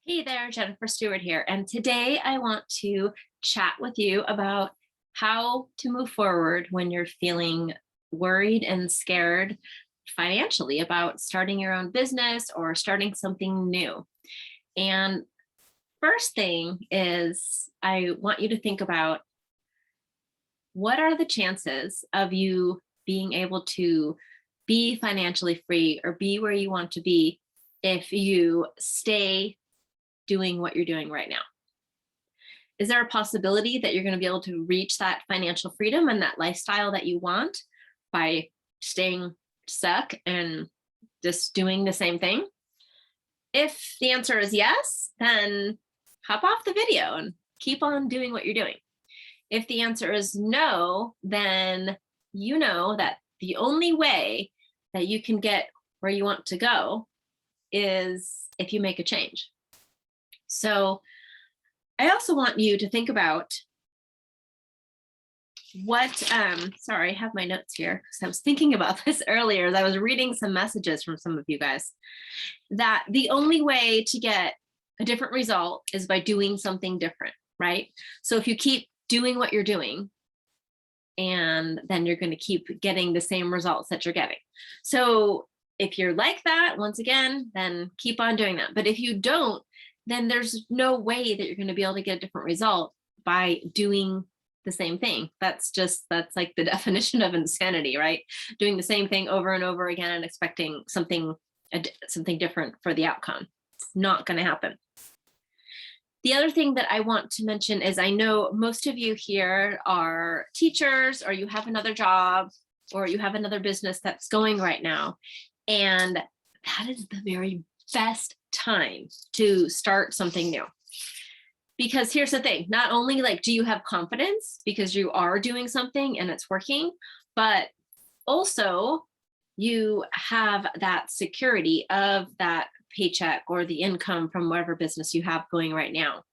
Hey there, Jennifer Stewart here, and today I want to chat with you about how to move forward when you're feeling worried and scared financially about starting your own business or starting something new. And first thing is, I want you to think about what are the chances of you being able to be financially free or be where you want to be if you stay doing what you're doing right now? Is there a possibility that you're going to be able to reach that financial freedom and that lifestyle that you want by staying stuck and just doing the same thing? If the answer is yes, then hop off the video and keep on doing what you're doing. If the answer is no, then you know that the only way that you can get where you want to go is if you make a change. So I also want you to think about what, sorry, I have my notes here because I was thinking about this earlier as I was reading some messages from some of you guys, that the only way to get a different result is by doing something different, right? So if you keep doing what you're doing, and then you're going to keep getting the same results that you're getting. So if you're like that, once again, then keep on doing that. But if you don't, then there's no way that you're going to be able to get a different result by doing the same thing. That's like the definition of insanity, right? Doing the same thing over and over again and expecting something different for the outcome. It's not going to happen. The other thing that I want to mention is I know most of you here are teachers, or you have another job, or you have another business that's going right now. And that is the very best time to start something new. Because here's the thing, not only do you have confidence because you are doing something and it's working, but also you have that security of that paycheck or the income from whatever business you have going right now.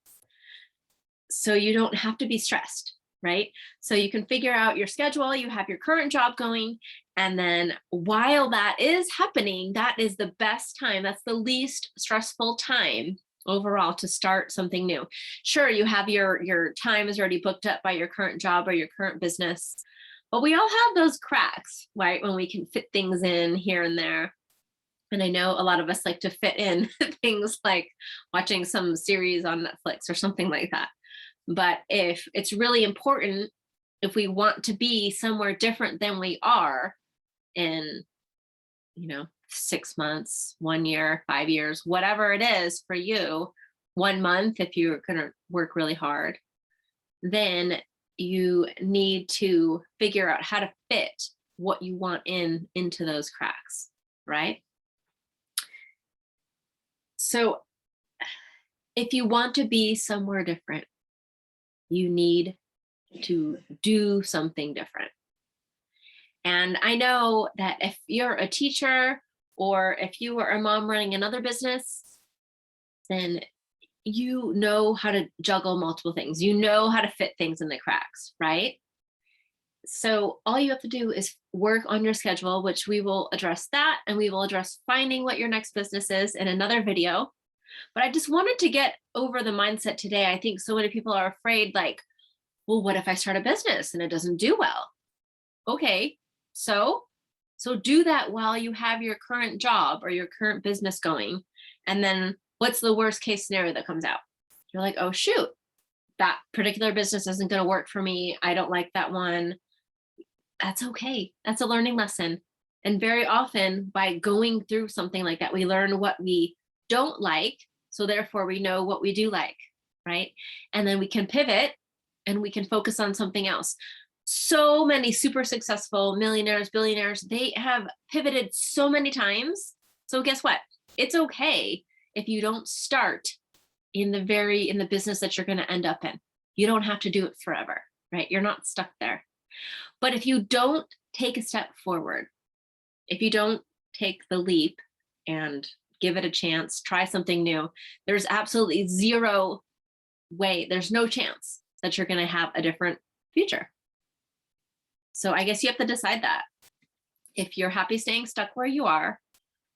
So you don't have to be stressed, right? So you can figure out your schedule, you have your current job going, and then while that is happening, that is the best time. That's the least stressful time overall to start something new. Sure, you have your time is already booked up by your current job or your current business, but we all have those cracks, right? When we can fit things in here and there. And I know a lot of us like to fit in things like watching some series on Netflix or something like that. But if it's really important, if we want to be somewhere different than we are in, 6 months, 1 year, 5 years, whatever it is for you, 1 month, if you're going to work really hard, then you need to figure out how to fit what you want into those cracks, right? So if you want to be somewhere different, you need to do something different. And I know that if you're a teacher or if you are a mom running another business, then you know how to juggle multiple things. You know how to fit things in the cracks, right? So all you have to do is work on your schedule, which we will address that, and we will address finding what your next business is in another video. But I just wanted to get over the mindset today. I think so many people are afraid, well, what if I start a business and it doesn't do well? Okay, so do that while you have your current job or your current business going. And then what's the worst case scenario that comes out? You're like, oh, shoot, that particular business isn't going to work for me. I don't like that one. That's okay. That's a learning lesson. And very often by going through something like that, we learn what we don't like. So therefore we know what we do like, right? And then we can pivot and we can focus on something else. So many super successful millionaires, billionaires, they have pivoted so many times. So guess what? It's okay if you don't start in the business that you're going to end up in. You don't have to do it forever, right? You're not stuck there. But if you don't take a step forward, if you don't take the leap and give it a chance, try something new, there's absolutely zero way, there's no chance that you're going to have a different future. So I guess you have to decide that. If you're happy staying stuck where you are,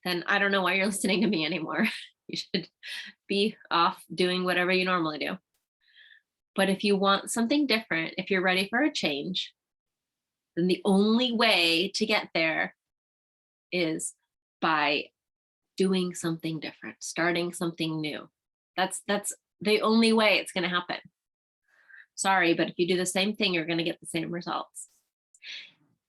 then I don't know why you're listening to me anymore. You should be off doing whatever you normally do. But if you want something different, if you're ready for a change, then the only way to get there is by doing something different, starting something new. That's the only way it's going to happen. Sorry, but if you do the same thing, you're going to get the same results.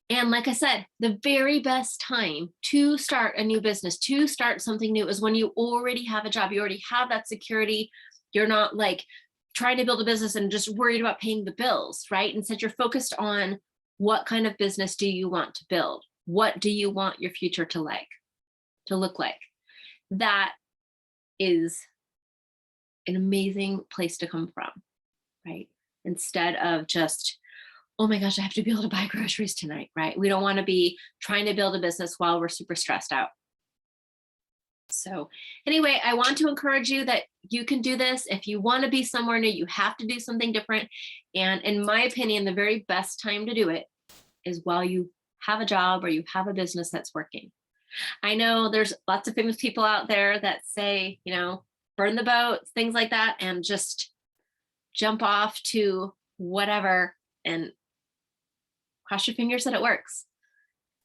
And like I said, the very best time to start a new business, to start something new, is when you already have a job. You already have that security. You're not like trying to build a business and just worried about paying the bills, right? Instead, you're focused on what kind of business do you want to build? What do you want your future to look like? That is an amazing place to come from, right? Instead of just, oh my gosh, I have to be able to buy groceries tonight, right? We don't want to be trying to build a business while we're super stressed out. So anyway, I want to encourage you that you can do this. If you want to be somewhere new, you have to do something different. And in my opinion, the very best time to do it is while you have a job or you have a business that's working. I know there's lots of famous people out there that say, burn the boats, things like that, and just jump off to whatever and cross your fingers that it works.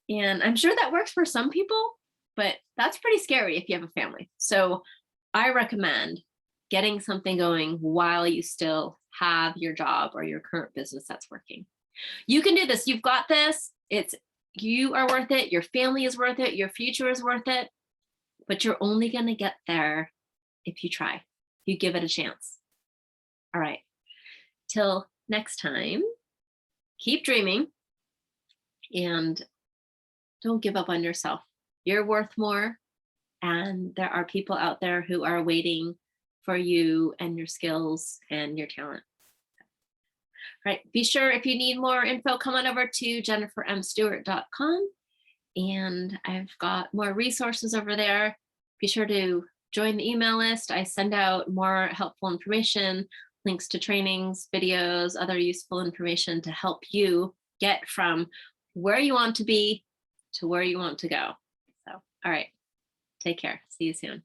And I'm sure that works for some people, but that's pretty scary if you have a family. So I recommend getting something going while you still have your job or your current business that's working. You can do this. You've got this. You are worth it. Your family is worth it. Your future is worth it. But you're only going to get there if you try, if you give it a chance. All right. Till next time, keep dreaming and don't give up on yourself. You're worth more. And there are people out there who are waiting for you and your skills and your talent. All right. Be sure, if you need more info, come on over to jennifermstewart.com. And I've got more resources over there. Be sure to join the email list. I send out more helpful information, links to trainings, videos, other useful information to help you get from where you want to be to where you want to go. So, all right. Take care. See you soon.